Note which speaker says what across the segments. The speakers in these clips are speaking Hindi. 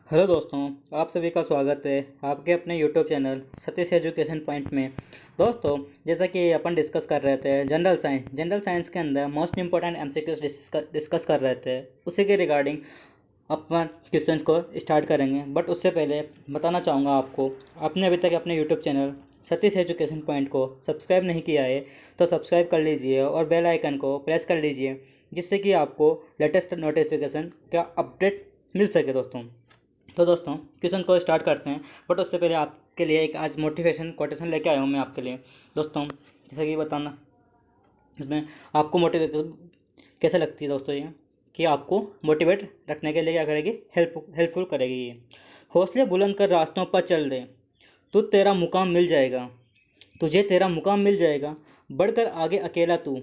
Speaker 1: हेलो दोस्तों, आप सभी का स्वागत है आपके अपने YouTube channel Satish education point में। दोस्तों, जैसा कि अपन डिस्कस कर रहे थे जनरल साइंस के अंदर मोस्ट इंपॉर्टेंट एमसीक्यूज डिस्कस कर रहे थे, उसी के रिगार्डिंग अपन क्वेश्चंस को स्टार्ट करेंगे। बट उससे पहले बताना चाहूँगा आपको, आपने अभी तक अपने YouTube channel Satish education point को सब्सक्राइब नहीं किया है तो सब्सक्राइब कर लीजिए और बेल आइकन को प्रेस कर लीजिए, जिससे कि आपको लेटेस्ट नोटिफिकेशन का अपडेट मिल सके। दोस्तों क्वेश्चन को स्टार्ट करते हैं। बट उससे पहले आपके लिए एक आज मोटिवेशन कोटेशन लेके आया हूँ मैं आपके लिए। दोस्तों, जैसे कि बताना इसमें आपको मोटिवेशन कैसे लगती है दोस्तों, ये कि आपको मोटिवेट रखने के लिए क्या करेगी, हेल्पफुल करेगी ये। हौसले बुलंद कर रास्तों पर चल दे, तेरा मुकाम मिल जाएगा, तुझे तेरा मुकाम मिल जाएगा, बढ़कर आगे अकेला तू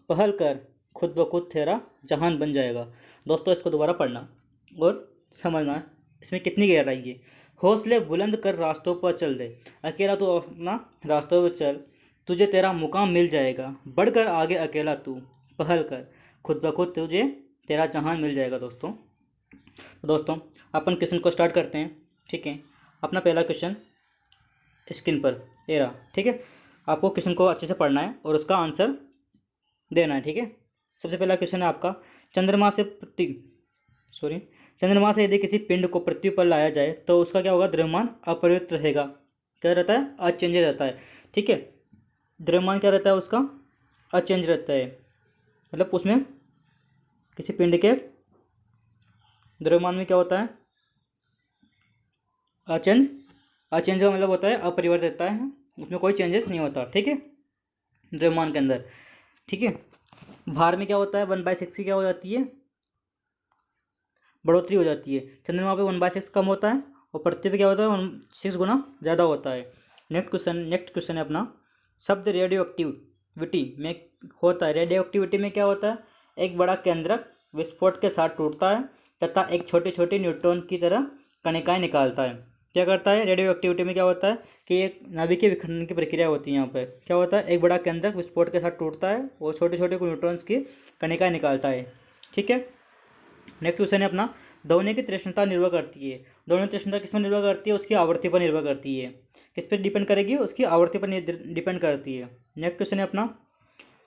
Speaker 1: पहल कर, खुद ब खुद तेरा जहान बन जाएगा। दोस्तों, इसको दोबारा पढ़ना और समझना इसमें कितनी गहराई है। हौसले बुलंद कर रास्तों पर चल दे, अकेला तू अपना रास्तों पर चल, तुझे तेरा मुकाम मिल जाएगा, बढ़कर आगे अकेला तू पहल कर, खुद ब खुद तुझे तेरा जहान मिल जाएगा। दोस्तों अपन क्वेश्चन को स्टार्ट करते हैं। ठीक है, अपना पहला क्वेश्चन स्क्रीन पर ये रहा। ठीक है, आपको क्वेश्चन को अच्छे से पढ़ना है और उसका आंसर देना है। ठीक है, सबसे पहला क्वेश्चन है आपका, चंद्रमा से पृथ्वी सॉरी चंद्रमा से यदि किसी पिंड को पृथ्वी पर लाया जाए तो उसका क्या होगा, द्रव्यमान अपरिवर्तित रहेगा। क्या रहता है, अचेंज रहता है। ठीक है, द्रव्यमान क्या रहता है उसका, अचेंज रहता है। मतलब उसमें किसी पिंड के द्रव्यमान में क्या होता है, अचेंज अचेंज का मतलब होता है अपरिवर्तित रहता है, उसमें कोई चेंजेस नहीं होता। ठीक है, द्रव्यमान के अंदर। ठीक है, भार में क्या होता है, 1/6 की क्या हो जाती है, बढ़ोतरी हो जाती है। चंद्रमा पे 1/6 कम होता है और पृथ्वी पे क्या होता है, 6 गुना ज़्यादा होता है। नेक्स्ट क्वेश्चन है अपना, शब्द रेडियो एक्टिविटी में होता है। रेडियो एक्टिविटी में क्या होता है, एक बड़ा केंद्रक विस्फोट के साथ टूटता है तथा एक छोटी छोटी न्यूट्रॉन की तरह कणिकाएं निकालता है। क्या करता है, रेडियो एक्टिविटी में क्या होता है कि एक नाभिकीय विखंडन की प्रक्रिया होती है। यहाँ पे क्या होता है, एक बड़ा केंद्रक विस्फोट के साथ टूटता है और छोटे छोटे न्यूट्रॉन्स की कणिकाएं निकालता है। ठीक है, नेक्स्ट क्वेश्चन है अपना, दौड़ने की तीक्ष्णता निर्भर करती है। दौड़ने की तीक्ष्णता किस पर निर्भर करती है, उसकी आवृत्ति पर निर्भर करती है। किस पर डिपेंड करेगी, उसकी आवृत्ति पर डिपेंड करती है। नेक्स्ट क्वेश्चन है अपना,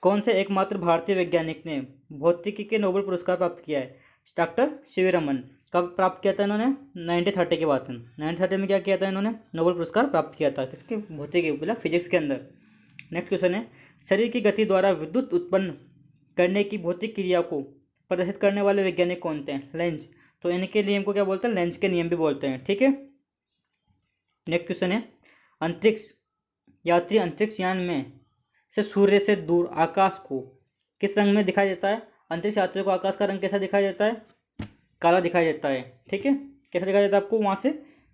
Speaker 1: कौन से एकमात्र भारतीय वैज्ञानिक ने भौतिकी के नोबेल पुरस्कार प्राप्त किया है। Doctor CV Raman. कब प्राप्त किया था इन्होंने, 1930 के बाद। 1930 में क्या किया था इन्होंने, नोबेल पुरस्कार प्राप्त किया था, किसके, भौतिकी मतलब फिजिक्स के अंदर। नेक्स्ट क्वेश्चन है, शरीर की गति द्वारा विद्युत उत्पन्न करने की भौतिक क्रिया को प्रदर्शित करने वाले वैज्ञानिक कौन थे, लेंज। तो इनके नियम को क्या बोलते हैं, लेंज के नियम भी बोलते हैं। ठीक है, नेक्स्ट क्वेश्चन है, अंतरिक्ष यात्री अंतरिक्ष यान में से सूर्य से दूर आकाश को किस रंग में दिखाई देता है। अंतरिक्ष यात्री को आकाश का रंग कैसा दिखाई देता है, काला दिखाई देता है। ठीक है, कैसा दिखाई देता है आपको, वहाँ से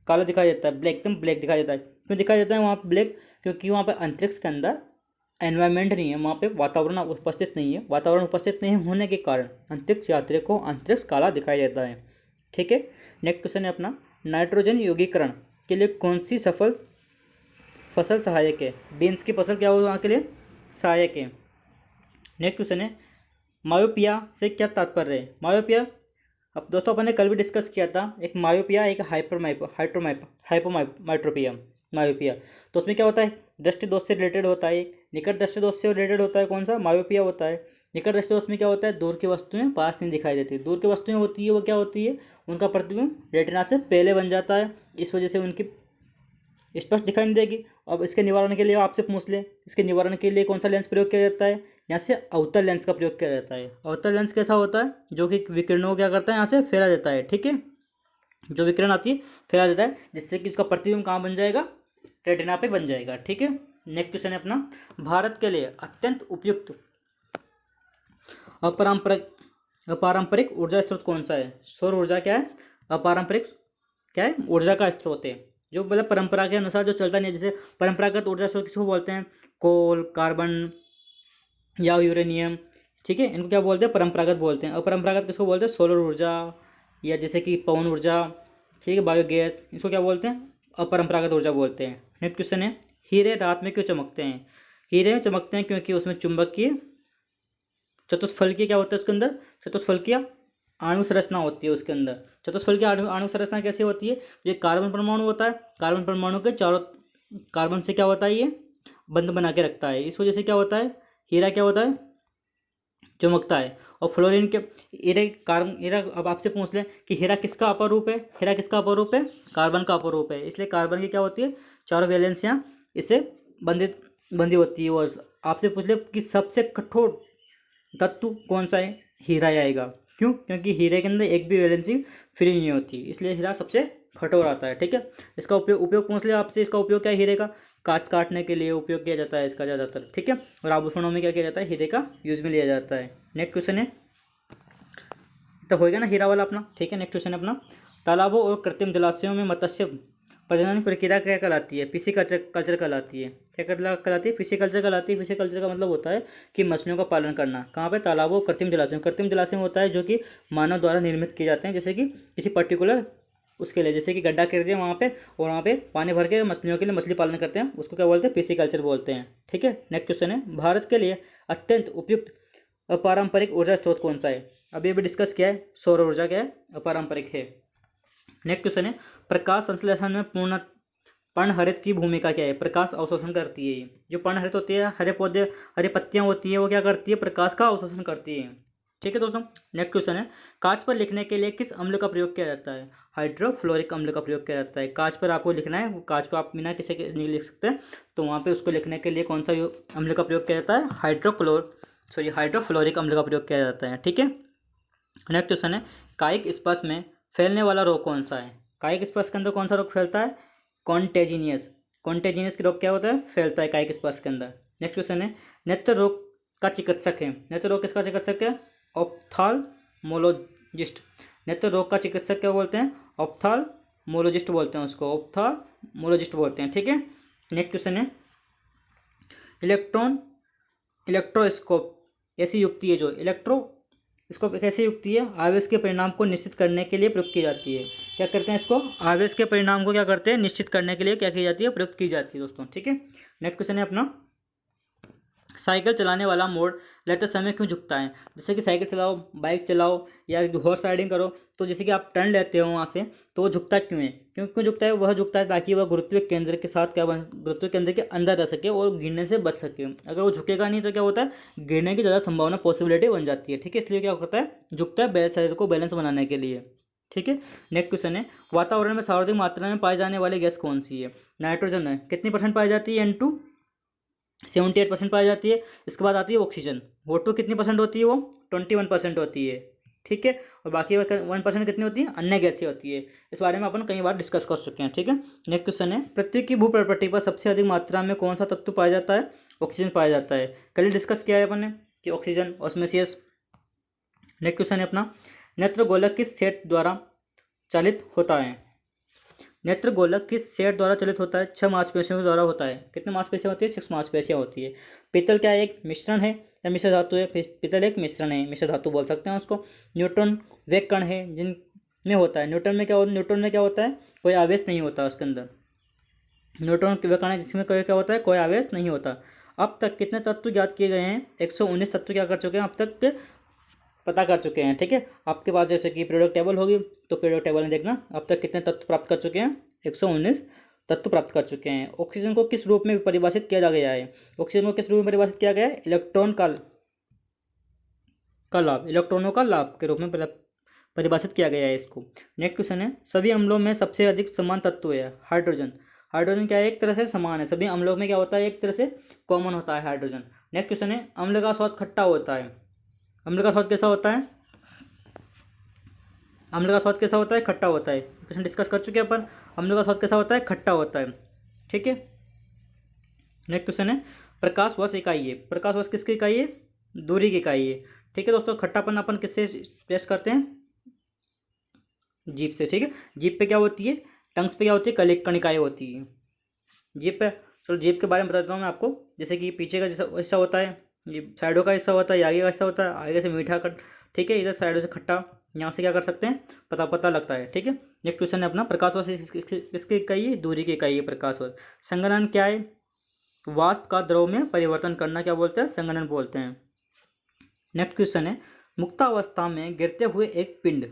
Speaker 1: काला दिखाई देता है, ब्लैक, एकदम ब्लैक दिखाई देता है। क्यों दिखाई देता है वहाँ पर ब्लैक, क्योंकि वहाँ पर अंतरिक्ष के अंदर एनवायरनमेंट नहीं है, वहाँ पे वातावरण उपस्थित नहीं है। वातावरण उपस्थित नहीं होने के कारण अंतरिक्ष यात्री को अंतरिक्ष काला दिखाई देता है। ठीक है, नेक्स्ट क्वेश्चन है अपना, नाइट्रोजन यौगीकरण के लिए कौन सी फसल सहायक है। बीन्स की फसल क्या होगा के लिए, सहायक है। नेक्स्ट क्वेश्चन है, मायोपिया से क्या तात्पर्य है। मायोपिया, अब दोस्तों अपन ने कल भी डिस्कस किया था, एक मायोपिया एक हाइपोमाइट्रोपिया मायोपिया। तो उसमें क्या होता है, दृष्टि दोष से रिलेटेड होता है। निकट दृष्टि दोष से रिलेटेड होता है, कौन सा, मायोपिया होता है। निकट दृष्टि दोष में क्या होता है, दूर की वस्तुएं पास नहीं दिखाई देती। दूर की वस्तुएं होती है वो क्या होती है, उनका प्रतिबिंब रेटिना से पहले बन जाता है, इस वजह से उनकी स्पष्ट दिखाई नहीं देगी। अब इसके निवारण के लिए आपसे पूछ ले, इसके निवारण के लिए कौन सा लेंस प्रयोग किया जाता है, यहाँ से अवतल लेंस का प्रयोग किया जाता है। अवतल लेंस कैसा होता है, जो कि विकिरणों को क्या करता है, यहाँ से फैला देता है। ठीक है, जो विकिरण आती है फैला देता है, जिससे कि इसका प्रतिबिंब कहाँ बन जाएगा, रेटिना पे बन जाएगा। ठीक है, नेक्स्ट क्वेश्चन है अपना, भारत के लिए अत्यंत उपयुक्त अपारंपरिक ऊर्जा स्रोत कौन सा है। सौर ऊर्जा क्या है, अपारंपरिक क्या है, ऊर्जा का स्रोत है, जो मतलब परंपरा के अनुसार जो चलता नहीं है। जैसे परंपरागत ऊर्जा स्रोत किसको बोलते हैं, कोल, कार्बन या यूरेनियम। ठीक है, इनको क्या बोलते हैं, परंपरागत बोलते हैं। अपरंपरागत किसको बोलते हैं, सोलर ऊर्जा या जैसे कि पवन ऊर्जा। ठीक है, बायोगैस, इसको क्या बोलते हैं, अपरंपरागत ऊर्जा बोलते हैं। नेक्स्ट क्वेश्चन है, हीरे रात में क्यों चमकते हैं। हीरे चमकते हैं क्योंकि उसमें चुंबकीय चतुष्फलकीय क्या होता है, उसके अंदर चतुष्फलकीय आणु संरचना होती है उसके अंदर। चतुष्फलक की आणविक संरचना कैसी होती है? ये कार्बन परमाणु होता है, कार्बन परमाणु के चारों कार्बन से क्या होता है, ये बंध बना के रखता है। इस वजह से क्या होता है, हीरा क्या होता है, चमकता है। और फ्लोरीन के हीरा अब आपसे पूछ लें कि हीरा किसका अपर रूप है? हीरा किसका अपर रूप है? कार्बन का अपर रूप है। इसलिए कार्बन की क्या होती है, चारों वैलेंसियाँ इससे बंधी होती है। और आपसे पूछ ले कि सबसे कठोर तत्व कौन सा है? हीरा ही आएगा। क्यों? क्योंकि हीरे के अंदर एक भी वैलेंसी फ्री नहीं होती, इसलिए हीरा सबसे कठोर आता है। ठीक है, इसका उपयोग पूछ लिया आपसे, इसका उपयोग क्या है? हीरे का कांच काटने के लिए उपयोग किया जाता है इसका ज़्यादातर। ठीक है, और आभूषणों में क्या किया जाता है? हीरे का यूज में लिया जाता है। नेक्स्ट क्वेश्चन है, तो होएगा ना हीरा वाला अपना। ठीक है, नेक्स्ट क्वेश्चन है अपना, तालाबों और कृत्रिम जलाशयों में मत्स्य प्रजनन प्रक्रिया क्या कहलाती है? कल्चर कहलाती है। क्या कहलाती है? कल्चर कहलाती है। कल्चर का मतलब होता है कि मछलियों का पालन करना। कहाँ पे? तालाबों और कृत्रिम जलाशयों में होता है, जो कि मानव द्वारा निर्मित किए जाते हैं, जैसे कि किसी पर्टिकुलर उसके लिए, जैसे कि गड्ढा कर दिया वहाँ पे और वहाँ पे पानी भर के मछलियों के लिए मछली पालन करते हैं, उसको क्या बोलते हैं? कल्चर बोलते हैं। ठीक है, नेक्स्ट क्वेश्चन है, भारत के लिए अत्यंत उपयुक्त अपारंपरिक ऊर्जा स्रोत कौन सा है? अभी डिस्कस किया है, सौर ऊर्जा क्या है? अपारंपरिक है। नेक्स्ट क्वेश्चन है, प्रकाश संश्लेषण में पर्णहरित की भूमिका क्या है? प्रकाश अवशोषण करती है। जो पर्णहरित होती है, हरे पौधे, हरी पत्तियां होती है, वो क्या करती है? प्रकाश का अवशोषण करती है। ठीक है दोस्तों, नेक्स्ट क्वेश्चन है, कांच पर लिखने के लिए किस अम्ल का प्रयोग किया जाता है? हाइड्रोफ्लोरिक अम्ल का प्रयोग किया जाता है। कांच पर आपको लिखना है, कांच पर आप बिना किसी के नहीं लिख सकते, तो वहाँ पे उसको लिखने के लिए कौन सा अम्ल का प्रयोग किया जाता है? हाइड्रोफ्लोरिक अम्ल का प्रयोग किया जाता है। ठीक है, नेक्स्ट क्वेश्चन है, कायिक स्पर्श में फैलने वाला रोग कौन सा है? कायिक स्पर्श के अंदर कौन सा रोग फैलता है? कॉन्टेजिनियस रोग क्या होता है? फैलता है कायिक स्पर्श के अंदर। नेक्स्ट क्वेश्चन है, नेत्र रोग का चिकित्सक है। नेत्र रोग किसका चिकित्सक है? ऑप्थाल्मोलॉजिस्ट। नेत्र रोग का चिकित्सक क्या बोलते हैं? ऑप्थाल्मोलॉजिस्ट बोलते हैं उसको, ऑप्थाल्मोलॉजिस्ट बोलते हैं। ठीक है, नेक्स्ट क्वेश्चन है, इलेक्ट्रोस्कोप ऐसी युक्ति है जो इसको कैसे युक्ति है? आवेश के परिणाम को निश्चित करने के लिए प्रयोग की जाती है। क्या करते हैं इसको? आवेश के परिणाम को क्या करते हैं? निश्चित करने के लिए क्या की जाती है? प्रयोग की जाती है दोस्तों। ठीक है, नेक्स्ट क्वेश्चन है अपना, साइकिल चलाने वाला मोड़ लेते समय क्यों झुकता है? जैसे कि साइकिल चलाओ, बाइक चलाओ या हॉर्स राइडिंग करो, तो जैसे कि आप टर्न लेते हो वहाँ से, तो वो झुकता क्यों है? क्यों झुकता है? वह झुकता है ताकि वह गुरुत्व केंद्र के साथ गुरुत्व केंद्र के अंदर रह सके और गिरने से बच सके। अगर वो झुकेगा नहीं तो क्या होता है? गिरने की ज़्यादा संभावना, पॉसिबिलिटी बन जाती है। ठीक है, इसलिए क्या होता है? झुकता है शरीर को बैलेंस बनाने के लिए। ठीक है, नेक्स्ट क्वेश्चन है, वातावरण में सर्वाधिक मात्रा में पाई जाने वाली गैस कौन सी है? नाइट्रोजन है। कितनी परसेंट पाई जाती है? N2 78% पाई जाती है। इसके बाद आती है ऑक्सीजन, वो टू कितनी परसेंट होती है? वो 21% होती है। ठीक है, और बाकी 1% कितनी होती है? अन्य गैसें होती है। इस बारे में अपन कई बार डिस्कस कर चुके हैं। ठीक है, नेक्स्ट क्वेश्चन है, पृथ्वी की भूप्रकृति पर सबसे अधिक मात्रा में कौन सा तत्व पाया जाता है? ऑक्सीजन पाया जाता है। कल डिस्कस किया है अपन ने कि ऑक्सीजन, ऑस्मोसिस। नेक्स्ट क्वेश्चन है अपना, नेत्रगोलक किस सेट द्वारा चालित होता है? नेत्रगोलक किस सेट द्वारा चलित होता है? 6 मांसपेशियों के द्वारा होता है। कितने मांसपेशियाँ होती है? 6 मांसपेशियाँ होती है। पीतल क्या एक मिश्रण है या मिश्र धातु है? पीतल एक मिश्रण है, मिश्र धातु बोल सकते हैं उसको। न्यूट्रॉन वे कण है जिनमें होता है। न्यूट्रॉन में क्या होता है? कोई आवेश नहीं होता उसके अंदर। न्यूट्रॉन वे कण है जिसमें क्या होता है? कोई आवेश नहीं होता। अब तक कितने तत्व ज्ञात किए गए हैं? 119 तत्व क्या कर चुके हैं अब तक के? पता कर चुके हैं। ठीक है, आपके पास जैसे कि पीरियोडिक टेबल होगी, तो पीरियोडिक टेबल में देखना अब तक कितने तत्व प्राप्त कर चुके हैं? 119 तत्व प्राप्त कर चुके हैं। ऑक्सीजन को किस रूप में परिभाषित किया गया है? ऑक्सीजन को किस रूप में परिभाषित किया गया है? इलेक्ट्रॉनों का लाभ के रूप में परिभाषित किया गया है इसको। नेक्स्ट क्वेश्चन है, सभी अम्लों में सबसे अधिक समान तत्व है हाइड्रोजन। हाइड्रोजन क्या है? एक तरह से समान है, सभी अम्लों में क्या होता है? एक तरह से कॉमन होता है हाइड्रोजन। नेक्स्ट क्वेश्चन है, अम्ल का स्वाद खट्टा होता है। अम्ल का स्वाद कैसा होता है? अम्ल का स्वाद कैसा होता है? खट्टा होता है। क्वेश्चन डिस्कस कर चुके हैं अपन, अम्ल का स्वाद कैसा होता है? खट्टा होता है। ठीक है, नेक्स्ट क्वेश्चन है, प्रकाश वर्ष इकाई है। प्रकाश वर्ष किसकी इकाई है? दूरी की इकाई है। ठीक है दोस्तों, खट्टापन अपन किससे टेस्ट करते हैं? जीभ से। ठीक है, जीभ पे क्या होती है? टंग्स पे क्या होती है? कणिकाएं होती है जीभ पे। चलो जीभ के बारे में बताता हूँ मैं आपको। जैसे कि पीछे का जैसा हिस्सा होता है, ये साइडों का हिस्सा होता है, आगे का हिस्सा होता है, आगे से मीठा कट, ठीक है, इधर साइडों से खट्टा, यहाँ से क्या कर सकते हैं? पता लगता है। ठीक है, नेक्स्ट क्वेश्चन है अपना, प्रकाश वर्ष किसकी इकाई है? दूरी की इकाई है प्रकाश वर्ष। संघनन क्या है? वाष्प का द्रव में परिवर्तन करना क्या बोलते हैं? संघनन बोलते हैं। नेक्स्ट क्वेश्चन है, मुक्तावस्था में गिरते हुए एक पिंड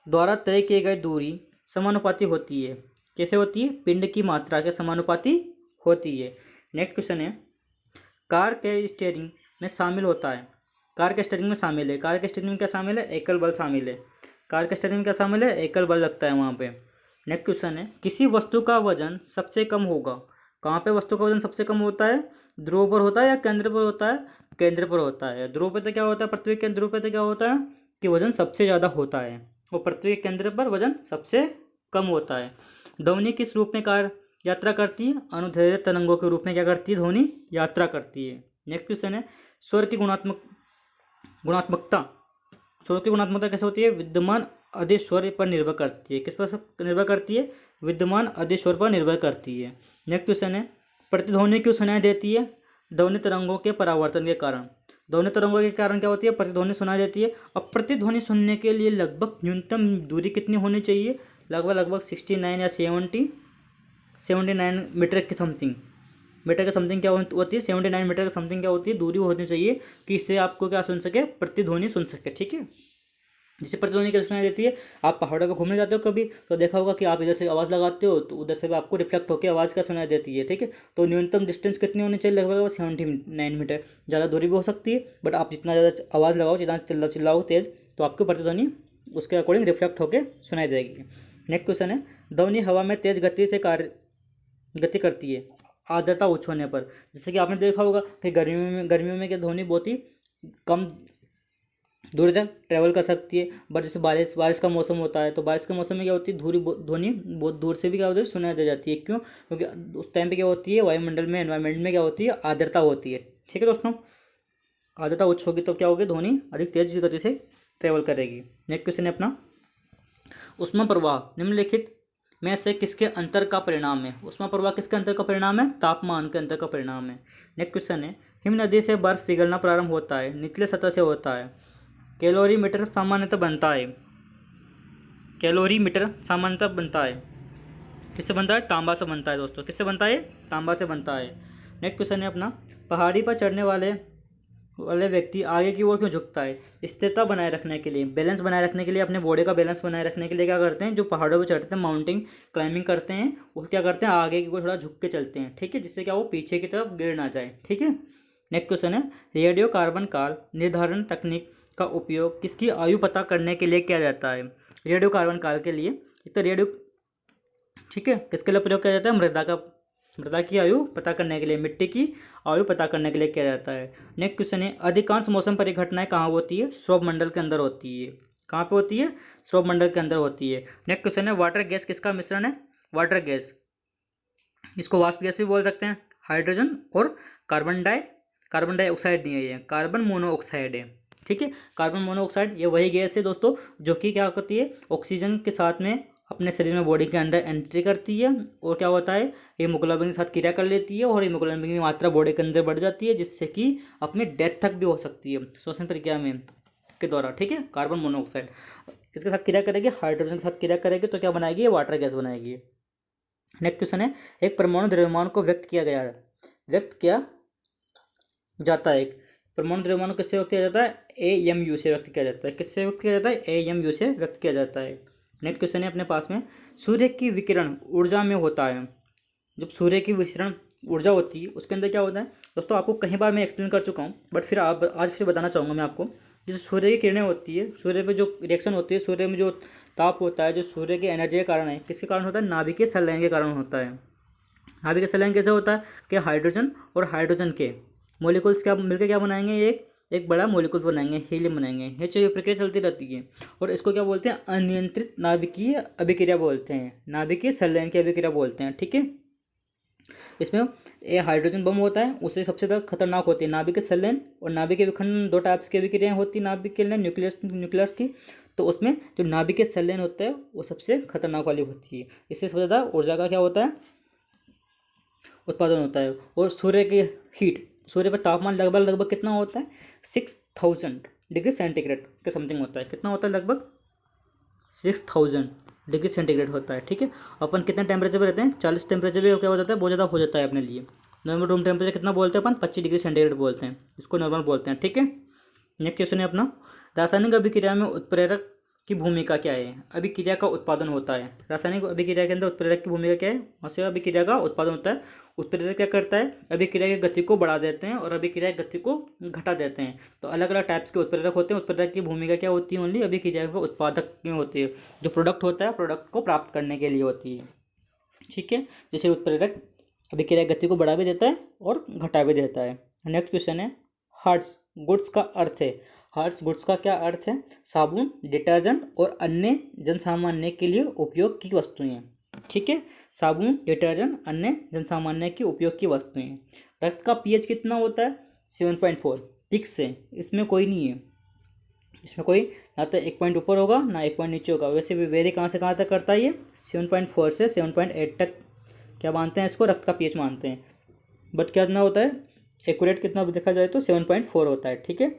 Speaker 1: द्वारा तय किए गए दूरी समानुपाती होती है। कैसे होती है? पिंड की मात्रा के समानुपाती होती है। नेक्स्ट क्वेश्चन है, कार के स्टीयरिंग में शामिल होता है। कार के स्टीयरिंग में शामिल है। कार के स्टीयरिंग में क्या शामिल है? एकल बल शामिल है। कार के स्टीयरिंग में क्या शामिल है? एकल बल लगता है वहाँ पे। नेक्स्ट क्वेश्चन है, किसी वस्तु का वजन सबसे कम होगा। कहाँ पे वस्तु का वजन सबसे कम होता है? ध्रुव पर होता है या केंद्र पर होता है? केंद्र पर होता है। ध्रुव पर तो क्या होता है? पृथ्वी के ध्रुव पर तो क्या होता है कि वजन सबसे ज़्यादा होता है, और पृथ्वी के केंद्र पर वजन सबसे कम होता है। ध्वनि किस रूप में कार यात्रा करती है? अनुदैर्ध्य तरंगों के रूप में क्या करती है? ध्वनि यात्रा करती है। नेक्स्ट क्वेश्चन है, स्वर की गुणात्मकता। स्वर की गुणात्मकता कैसे होती है? विद्यमान अधिक स्वर पर निर्भर करती है। किस पर निर्भर करती है? विद्यमान अधिक स्वर पर निर्भर करती है। नेक्स्ट क्वेश्चन है, प्रतिध्वनि क्यों सुनाई देती है? ध्वनि तरंगों के परावर्तन के कारण। ध्वनि तरंगों के कारण क्या होती है? प्रतिध्वनि सुनाई देती है। अब प्रतिध्वनि सुनने के लिए लगभग न्यूनतम दूरी कितनी होनी चाहिए? लगभग 69 या 79 मीटर के समथिंग। मीटर के समथिंग क्या होती है? 79 मीटर के समथिंग क्या होती है? दूरी होनी चाहिए कि इससे आपको क्या सुन सके? प्रतिध्वनि सुन सके। ठीक है, जिससे प्रतिध्वनि कैसे सुनाई देती है? आप पहाड़ों पर घूमने जाते हो कभी तो देखा होगा कि आप इधर से आवाज़ लगाते हो तो उधर से भी आपको रिफ्लेक्ट होकर आवाज़ क्या सुनाई देती है। ठीक है, तो न्यूनतम डिस्टेंस कितनी होनी चाहिए? लगभग 79 मीटर। ज़्यादा दूरी भी हो सकती है, बट आप जितना ज़्यादा आवाज़ लगाओ, जितना चिल्लाओ तेज़, तो आपको प्रतिध्वनि उसके अकॉर्डिंग रिफ्लेक्ट होकर सुनाई देगी। नेक्स्ट क्वेश्चन है, ध्वनि हवा में तेज गति से गति करती है आर्द्रता उच्च होने पर। जैसे कि आपने देखा होगा कि गर्मियों में क्या ध्वनि बहुत ही कम दूर तक ट्रैवल कर सकती है, बट जैसे बारिश का मौसम होता है तो बारिश के मौसम में क्या होती है? ध्वनि बहुत दूर से भी क्या होती है? सुनाई दे जाती है। क्यों? क्योंकि उस टाइम पे क्या होती है? वायुमंडल में, एनवायरनमेंट में क्या होती है? आर्द्रता होती है। ठीक है दोस्तों, आर्द्रता उच्च होगी तो क्या होगी? ध्वनि अधिक तेज गति से ट्रैवल करेगी। नेक्स्ट क्वेश्चन है अपना, ऊष्मा प्रवाह निम्नलिखित में से किसके अंतर का परिणाम है? ऊष्मा प्रवाह किसके अंतर का परिणाम है? तापमान के अंतर का परिणाम है। नेक्स्ट क्वेश्चन है, हिम नदी से बर्फ पिघलना प्रारंभ होता है, निचले सतह से होता है। कैलोरीमीटर सामान्यतः बनता है। कैलोरीमीटर सामान्यतः बनता है किससे बनता है? तांबा से बनता है दोस्तों। किससे बनता है? तांबा से बनता है। नेक्स्ट क्वेश्चन है अपना, पहाड़ी पर चढ़ने वाले व्यक्ति आगे की ओर क्यों झुकता है? स्थिरता बनाए रखने के लिए, बैलेंस बनाए रखने के लिए, अपने बॉडी का बैलेंस बनाए रखने के लिए क्या करते हैं? जो पहाड़ों पर चढ़ते हैं, माउंटेन क्लाइंबिंग करते हैं, वो क्या करते हैं? आगे की ओर थोड़ा झुक के चलते हैं। ठीक है, जिससे क्या वो पीछे की तरफ गिर ना जाए। ठीक है, नेक्स्ट क्वेश्चन है, रेडियो कार्बन काल निर्धारण तकनीक का उपयोग किसकी आयु पता करने के लिए किया जाता है? रेडियो कार्बन काल के लिए एक तो रेडियो, ठीक है, किसके लिए प्रयोग किया जाता है? मृदा की आयु पता करने के लिए, मिट्टी की आयु पता करने के लिए किया जाता है। नेक्स्ट क्वेश्चन है, अधिकांश मौसम परिघटनाएं कहाँ होती है? सौर मंडल के अंदर होती है। कहाँ पे होती है? सौर मंडल के अंदर होती है। नेक्स्ट क्वेश्चन है, वाटर गैस किसका मिश्रण है? वाटर गैस, इसको वाष्प गैस भी बोल सकते हैं। हाइड्रोजन और कार्बन डाइऑक्साइड नहीं है, ये कार्बन मोनोऑक्साइड है। ठीक है, कार्बन मोनोऑक्साइड ये वही गैस है दोस्तों जो कि क्या करती है? ऑक्सीजन के साथ में अपने शरीर में, बॉडी के अंदर एंट्री करती है, और क्या होता है? हीमोग्लोबिन के साथ क्रिया कर लेती है, और हीमोग्लोबिन की मात्रा बॉडी के अंदर बढ़ जाती है, जिससे कि अपनी डेथ तक भी हो सकती है श्वसन प्रक्रिया में के द्वारा। ठीक है, कार्बन मोनोऑक्साइड किसके साथ क्रिया करेगी? हाइड्रोजन के साथ क्रिया करेगी, तो क्या बनाएगी? ये वाटर गैस बनाएगी। नेक्स्ट क्वेश्चन है, एक परमाणु द्रव्यमान को व्यक्त किया जाता है। एक परमाणु द्रव्यमान को किससे व्यक्त किया जाता है? AMU से व्यक्त किया जाता है। किससे व्यक्त किया जाता है? AMU से व्यक्त किया जाता है। नेक्स्ट क्वेश्चन है अपने पास में, सूर्य की विकिरण ऊर्जा में होता है। जब सूर्य की विकिरण ऊर्जा होती है उसके अंदर क्या होता है दोस्तों? आपको कई बार मैं एक्सप्लेन कर चुका हूँ, बट फिर आज फिर बताना चाहूँगा मैं आपको। जैसे सूर्य की किरणें होती है, सूर्य पे जो रिएक्शन होती है, सूर्य में जो ताप होता है, जो सूर्य की एनर्जी के कारण है, किसके कारण होता है? नाभिकीय संलयन के कारण होता है। नाभिकीय संलयन कैसे होता है कि हाइड्रोजन और हाइड्रोजन के मॉलिक्यूल्स क्या मिलकर क्या बनाएंगे? एक बड़ा मॉलिक्यूल बनाएंगे, हीलियम बनाएंगे। ये चीज़ प्रक्रिया चलती रहती है, और इसको क्या बोलते हैं? अनियंत्रित नाभिकीय अभिक्रिया बोलते हैं, नाभिकीय संलयन की अभिक्रिया बोलते हैं। ठीक है, इसमें ये हाइड्रोजन बम होता है, उससे सबसे ज़्यादा खतरनाक होती है नाभिक संलयन और नाभिक विखंडन। दो टाइप्स की अभिक्रियाएं होती है नाभिक के लिए, न्यूक्लियस की। तो उसमें जो नाभिक संलयन होता है वो सबसे खतरनाक वाली होती है। इससे सबसे ज़्यादा ऊर्जा का क्या होता है? उत्पादन होता है। और सूर्य की हीट, सूर्य पर तापमान लगभग कितना होता है? 6000 डिग्री सेंटीग्रेड के समथिंग होता है। कितना होता है? लगभग 6000 डिग्री सेंटीग्रेड होता है। ठीक है, अपन कितने टेम्परेचर पे रहते हैं? 40 टेम्परेचर भी क्या हो जाता है? बहुत ज़्यादा हो जाता है अपने लिए। नॉर्मल रूम टेम्परेचर कितना बोलते हैं अपन? 25 डिग्री सेंटीग्रेड बोलते हैं, इसको नॉर्मल बोलते हैं। ठीक है, नेक्स्ट क्वेश्चन है अपना, रासायनिक अभिक्रिया में उत्प्रेरक की भूमिका क्या है? अभिक्रिया का उत्पादन होता है। रासायनिक अभिक्रिया के अंदर उत्प्रेरक की भूमिका क्या है? वहाँ से अभिक्रिया का उत्पादन होता है। उत्प्रेरक क्या करता है? अभिक्रिया की गति को बढ़ा देते हैं और अभिक्रिया की गति को घटा देते हैं। तो अलग अलग टाइप्स के उत्प्रेरक होते हैं। उत्प्रेरक की भूमिका क्या होती है? ओनली अभिक्रिया का उत्पादक में होती है। जो प्रोडक्ट होता है प्रोडक्ट को प्राप्त करने के लिए होती है। ठीक है, जैसे उत्प्रेरक अभिक्रिया की गति को बढ़ा भी देता है और घटा भी देता है। नेक्स्ट क्वेश्चन है हर्ट्ज गुड्स का अर्थ है। हर्ट्ज गुड्स का क्या अर्थ है? साबुन, डिटर्जेंट और अन्य जनसामान्य के लिए उपयोग की वस्तुएं। ठीक है, साबुन, डिटर्जेंट, अन्य जनसामान्य के उपयोग की वस्तुएं। रक्त का पीएच कितना होता है? 7.4। ठीक से, इसमें कोई नहीं है, इसमें कोई ना तो 1 पॉइंट ऊपर होगा ना 1 पॉइंट नीचे होगा। वैसे भी वेरी कहाँ से कहाँ तक करता है ये? 7.4 से 7.8 तक क्या मानते हैं इसको? रक्त का पीएच मानते हैं। बट कितना होता है? एक्यूरेट कितना देखा जाए तो 7.4 होता है। ठीक है,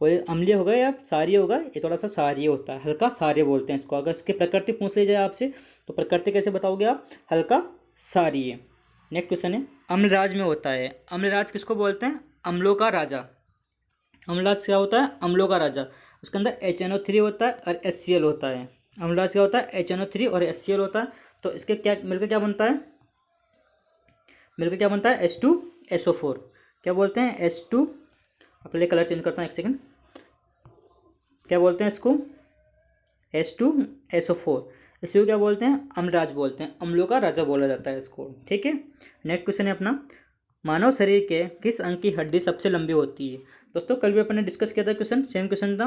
Speaker 1: और अम्लीय होगा या क्षारीय होगा? ये थोड़ा सा क्षारीय होता है, हल्का क्षारीय बोलते हैं इसको। अगर इसकी प्रकृति पूछ ली जाए आपसे तो प्रकृति कैसे बताओगे आप? हल्का क्षारीय। नेक्स्ट क्वेश्चन है अम्लराज में होता है। अम्लराज किसको बोलते हैं? अम्लों का राजा। अम्लराज क्या होता है? अम्लों का राजा। उसके अंदर HNO3 होता है और HCl होता है। अम्लराज क्या होता है? HNO3 और HCl होता है। तो इसके क्या मिलकर क्या बनता है? मिलकर क्या बनता है? H2SO4। क्या बोलते हैं? H2, पहले कलर चेंज करता हूँ, एक सेकंड। क्या बोलते हैं इसको? H2SO4। इसको क्या बोलते हैं? अम्लराज बोलते हैं, अम्लों का राजा बोला जाता है इसको। ठीक है, नेक्स्ट क्वेश्चन है अपना मानव शरीर के किस अंग की हड्डी सबसे लंबी होती है? दोस्तों कल भी अपन ने डिस्कस किया था क्वेश्चन, सेम क्वेश्चन था,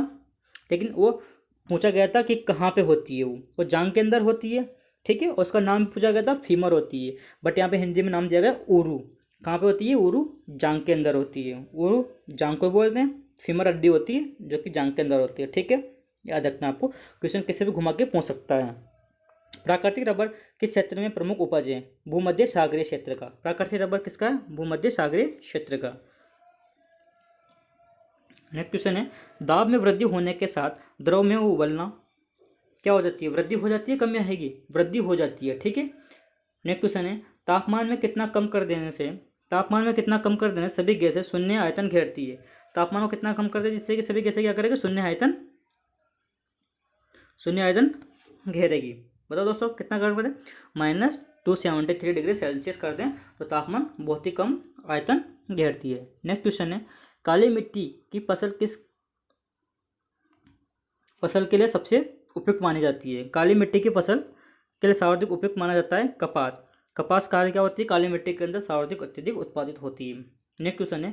Speaker 1: लेकिन वो पूछा गया था कि कहाँ पे होती है वो जांग के अंदर होती है। ठीक है, और उसका नाम पूछा गया था फीमर होती है, बट यहाँ पे हिंदी में नाम दिया गया ऊरू। कहाँ पे होती है? ऊरू जांग के अंदर होती है। ऊरू जांग को बोलते हैं, फीमर हड्डी होती है जो कि जांग के अंदर होती है। ठीक है, याद रखना आपको, क्वेश्चन किसी भी घुमा के पूछ सकता है। प्राकृतिक रबर किस क्षेत्र में प्रमुख उपज है? भूमध्य सागरीय क्षेत्र का। प्राकृतिक रबर किसका है? भूमध्य सागरीय क्षेत्र का। नेक्स्ट क्वेश्चन है दाब में वृद्धि होने के साथ द्रव में उबलना क्या हो जाती है? वृद्धि हो जाती है, कम या आएगी? वृद्धि हो जाती है। ठीक है, नेक्स्ट क्वेश्चन है तापमान में कितना कम कर देने से सभी गैसें शून्य आयतन घेरती है? तापमान को कितना कम कर दे जिससे कि सभी गैसें क्या करेगी? शून्य आयतन घेरेगी। बताओ दोस्तों कितना कर दें? -273 डिग्री सेल्सियस कर दें तो तापमान बहुत ही कम आयतन घेरती है। नेक्स्ट क्वेश्चन है काली मिट्टी की फसल किस फसल के लिए सबसे उपयुक्त मानी जाती है? काली मिट्टी की फसल के लिए सर्वाधिक उपयुक्त माना जाता है कपास। कपास कार्य क्या होती है? काली मिट्टी के अंदर सर्वाधिक अत्यधिक उत्पादित होती है। नेक्स्ट क्वेश्चन है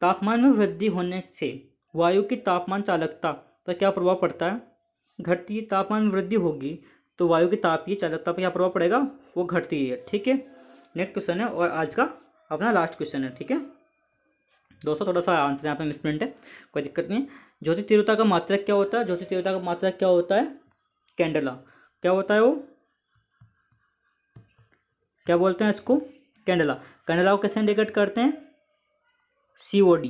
Speaker 1: तापमान में वृद्धि होने से वायु की तापमान चालकता पर क्या प्रभाव पड़ता है? घटती है। तापमान में वृद्धि होगी तो वायु की तापीय चालकता पर क्या प्रभाव पड़ेगा? वो घटती है। ठीक है, नेक्स्ट क्वेश्चन है और आज का अपना लास्ट क्वेश्चन है। ठीक है दोस्तों, थोड़ा सा आंसर यहाँ पे मिसप्रिंट है, कोई दिक्कत नहीं है। ज्योति तीव्रता का मात्रक क्या होता है? ज्योति तीव्रता का मात्रक क्या होता है? कैंडेला। क्या होता है वो? क्या बोलते हैं इसको? कैंडेला। कैंडेला को कैसे इंडिकेट करते हैं? COD,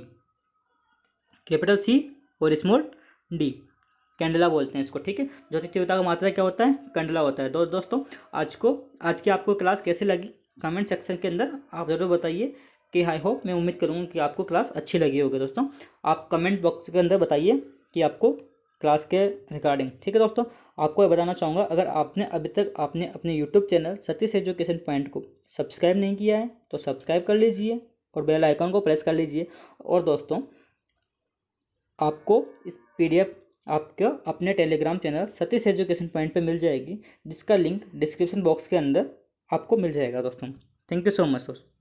Speaker 1: कैपिटल C और स्मॉल d, कैंडेला बोलते हैं इसको। ठीक है, ज्योति तीव्रता का मात्रक क्या होता है? कैंडेला होता है। दोस्तों आज की आपको क्लास कैसी लगी कमेंट सेक्शन के अंदर आप ज़रूर बताइए कि आई होप, मैं उम्मीद करूँगा कि आपको क्लास अच्छी लगी होगी। दोस्तों आप कमेंट बॉक्स के अंदर बताइए कि आपको क्लास के रिगार्डिंग। ठीक है दोस्तों, आपको बताना चाहूँगा अगर आपने अभी तक आपने अपने YouTube channel Satish education point को सब्सक्राइब नहीं किया है तो सब्सक्राइब कर लीजिए और बेल आइकन को प्रेस कर लीजिए। और दोस्तों आपको इस PDF आपको अपने Telegram channel Satish education point पे मिल जाएगी, जिसका लिंक डिस्क्रिप्शन बॉक्स के अंदर आपको मिल जाएगा। दोस्तों थैंक यू सो मच दोस्तों।